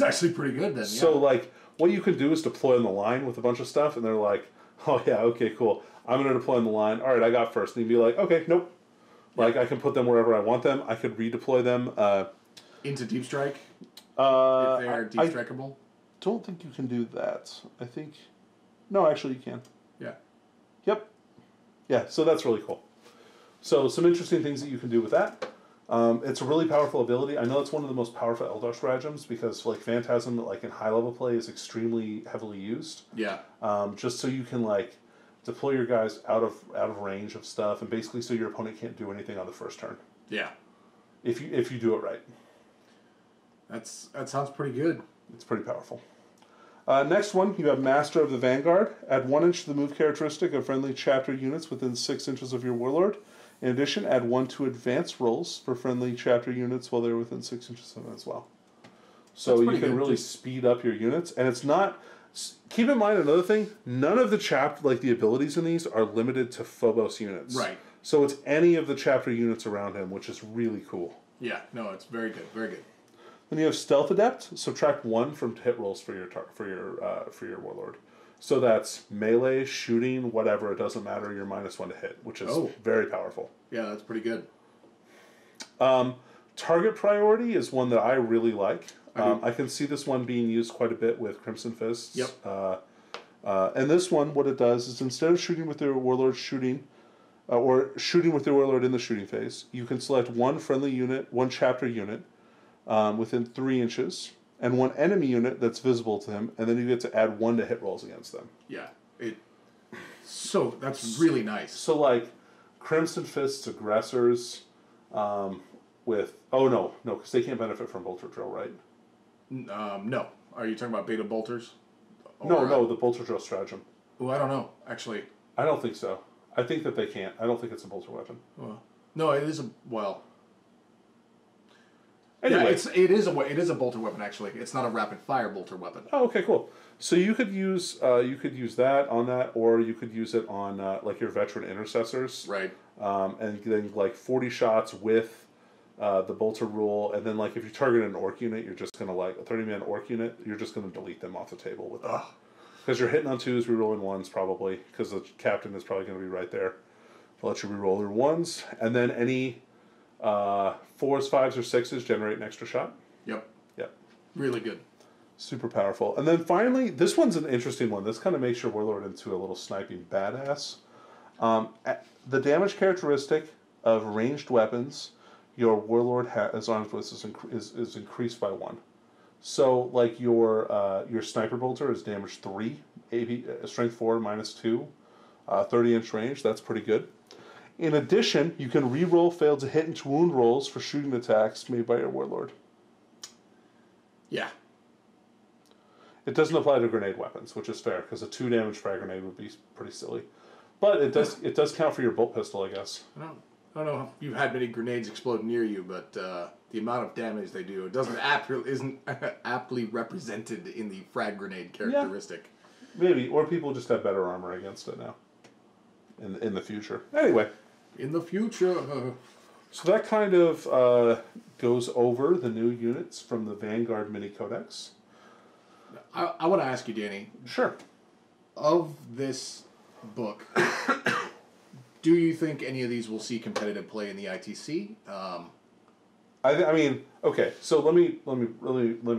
actually pretty good then. So, Yeah. like, what you can do is deploy on the line with a bunch of stuff, and they're like, oh, yeah, okay, cool. I'm going to deploy on the line. All right, I got first. And you'd be like, okay, nope. Like, I can put them wherever I want them. I could redeploy them. Into Deep Strike? If they are deep strikeable? Don't think you can do that. I think... No, actually, you can. Yeah. Yep. Yeah, so that's really cool. So, some interesting things that you can do with that. It's a really powerful ability. I know it's one of the most powerful Eldar stratagems because, like, Phantasm, like, in high-level play is extremely heavily used. Yeah. Just so you can, like, deploy your guys out of range of stuff, and basically so your opponent can't do anything on the first turn. Yeah. If you do it right. That sounds pretty good. It's pretty powerful. Next one, you have Master of the Vanguard. Add 1 inch to the move characteristic of friendly chapter units within 6 inches of your warlord. In addition, add 1 to advance rolls for friendly chapter units while they're within 6 inches of them as well. So you can really speed up your units, and it's not. Keep in mind another thing: none of the abilities in these are limited to Phobos units. Right. So it's any of the chapter units around him, which is really cool. Yeah. No, it's very good. Very good. Then you have Stealth Adept. Subtract 1 from hit rolls for your warlord. So that's melee, shooting, whatever. It doesn't matter. You're -1 to hit, which is very powerful. Yeah, that's pretty good. Target priority is one that I really like. I can see this one being used quite a bit with Crimson Fists. Yep. And this one, what it does is instead of shooting with your warlord or shooting with your warlord in the shooting phase, you can select one friendly unit, one chapter unit within 3 inches, and one enemy unit that's visible to him, and then you get to add 1 to hit rolls against them. Yeah. So that's really nice. So like Crimson Fists aggressors with no, because they can't benefit from Bolter Drill, right? No. Are you talking about Beta Bolters? No, the Bolter Drill stratagem. Oh, I don't know, actually. I don't think so. I think that they can't. I don't think it's a bolter weapon. Well, no, it is Anyway, yeah, it is a bolter weapon actually. It's not a rapid fire bolter weapon. Oh, okay, cool. So you could use that on that, or you could use it on like your veteran intercessors, right? And then like 40 shots with the bolter rule, and then like if you target an orc unit, you're just gonna like a 30-man orc unit, you're just gonna delete them off the table with that. Because you're hitting on 2s, rerolling 1s probably, because the captain is probably going to be right there. They'll let you reroll your 1s, and then any 4s, 5s, or 6s generate an extra shot. Yep. Yep. Really good. Super powerful. And then finally, this one's an interesting one. This kind of makes your warlord into a little sniping badass. The damage characteristic of ranged weapons your warlord is armed with is increased by 1. So, like your sniper bolter is damage 3, AP, strength 4, -2, 30-inch range. That's pretty good. In addition, you can re-roll failed to hit and to wound rolls for shooting attacks made by your warlord. Yeah. It doesn't apply to grenade weapons, which is fair, because a 2-damage frag grenade would be pretty silly. But it does count for your bolt pistol, I guess. I don't know if you've had many grenades explode near you, but the amount of damage they do isn't aptly represented in the frag grenade characteristic. Yeah, maybe, or people just have better armor against it now. In the future. Anyway. In the future. So that kind of goes over the new units from the Vanguard Mini Codex. I want to ask you, Danny. Sure. Of this book, do you think any of these will see competitive play in the ITC? I mean, okay. So let me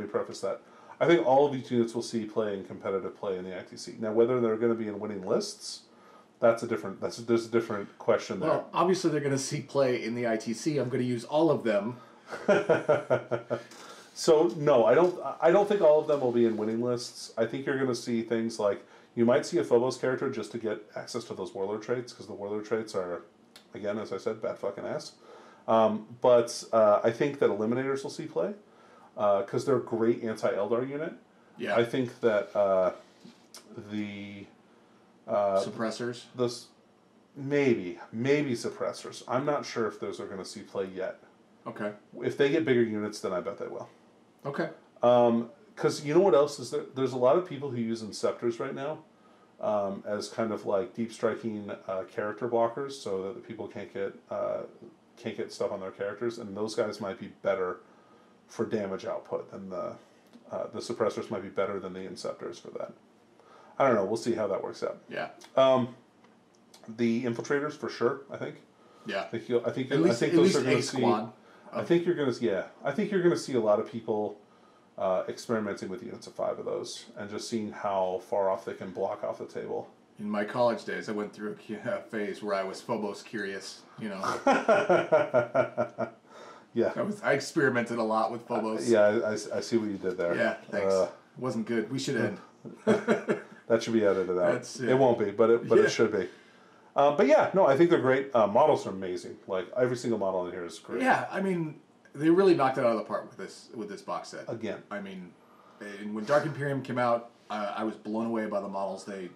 preface that. I think all of these units will see competitive play in the ITC. Now, whether they're going to be in winning lists, there's a different question there. Well, obviously they're going to see play in the ITC. I'm going to use all of them. So no, I don't think all of them will be in winning lists. I think you're going to see things like you might see a Phobos character just to get access to those warlord traits, because the warlord traits are, again, as I said, bad fucking ass. But I think that Eliminators will see play, because they're a great anti-Eldar unit. Yeah. I think that the suppressors. maybe suppressors. I'm not sure if those are going to see play yet. Okay. If they get bigger units, then I bet they will. Okay. Because you know what else is there? There's a lot of people who use Inceptors right now as kind of like deep striking character blockers, so that the people can't get stuff on their characters, and those guys might be better for damage output than the suppressors might be better than the Inceptors for that. I don't know. We'll see how that works out. Yeah. The infiltrators for sure. I think. Yeah. I think at least those are going to see. Squad. I think you're going to. Yeah. I think you're going to see a lot of people experimenting with units of 5 of those and just seeing how far off they can block off the table. In my college days, I went through a phase where I was Phobos curious. You know. Yeah. I experimented a lot with Phobos. Yeah, I see what you did there. Yeah, thanks. Wasn't good. We should end. That should be edited out. It won't be, but it should be. But yeah, no, I think they're great. Models are amazing. Like every single model in here is great. Yeah, I mean, they really knocked it out of the park with this box set. Again. I mean, and when Dark Imperium came out, I was blown away by the models. I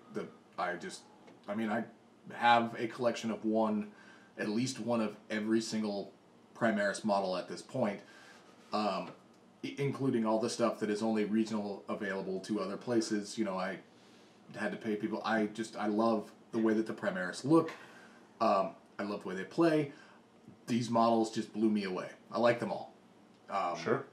have a collection of at least one of every single Primaris model at this point, including all the stuff that is only regional available to other places. You know, I had to pay people. I love the way that the Primaris look. I love the way they play. These models just blew me away. I like them all. Sure.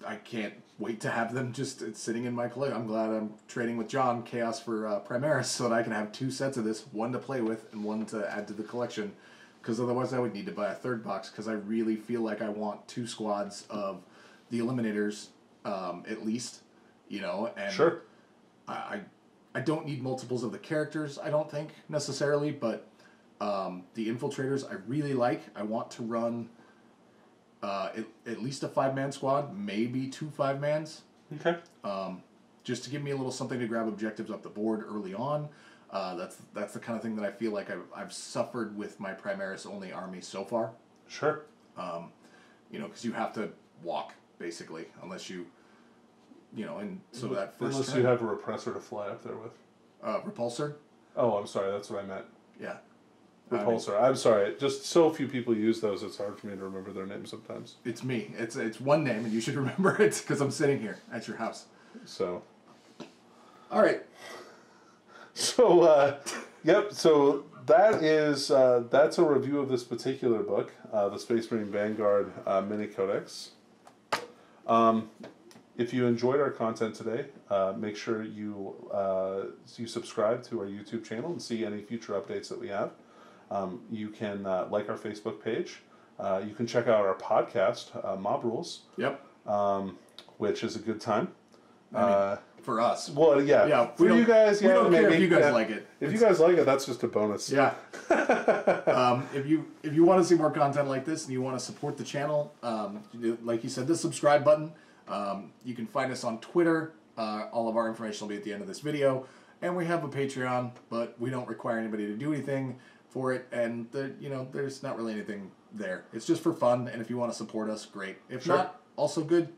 I can't wait to have them just sitting in my collection. I'm glad I'm trading with John Chaos for Primaris so that I can have 2 sets of this, one to play with and one to add to the collection. Because otherwise I would need to buy a 3rd box because I really feel like I want 2 squads of the Eliminators at least, you know. And sure. I don't need multiples of the characters, I don't think, necessarily, but the Infiltrators I really like. I want to run at least a 5-man squad, maybe 2 5-mans. Okay. Just to give me a little something to grab objectives up the board early on. That's the kind of thing that I feel like I've suffered with my Primaris only army so far. Sure. You know, because you have to walk basically, unless you know, and so that first unless turn, you have a repressor to fly up there with. Repulsor. Oh, I'm sorry. That's what I meant. Yeah. Repulsor. I'm sorry. Just so few people use those, it's hard for me to remember their names sometimes. It's me. It's one name, and you should remember it because I'm sitting here at your house. So. All right. So, yep. So that's a review of this particular book, the Space Marine Vanguard Mini Codex. If you enjoyed our content today, make sure you subscribe to our YouTube channel and see any future updates that we have. You can like our Facebook page. You can check out our podcast, Mob Rules. Yep. Which is a good time. For us. Well, yeah. Yeah. For you guys, yeah. We don't care if you guys like it. If you guys like it, that's just a bonus. Yeah. If you want to see more content like this and you want to support the channel, like you said, the subscribe button. You can find us on Twitter. All of our information will be at the end of this video. And we have a Patreon, but we don't require anybody to do anything for it. And there's not really anything there. It's just for fun. And if you want to support us, great. If not, also good.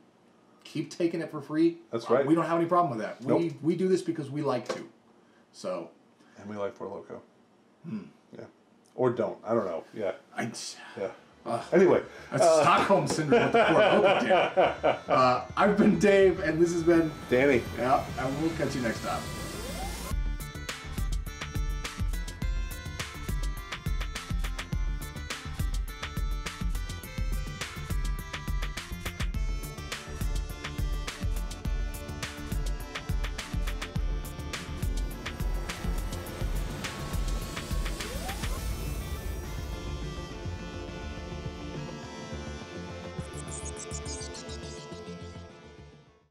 Keep taking it for free. That's right. We don't have any problem with that. Nope. We do this because we like to. So. And we like Four Loko. Yeah. Or don't. I don't know. Yeah. Yeah. Anyway. That's Stockholm Syndrome with the Four Loko. I've been Dave, and this has been Danny. Yeah, and we'll catch you next time.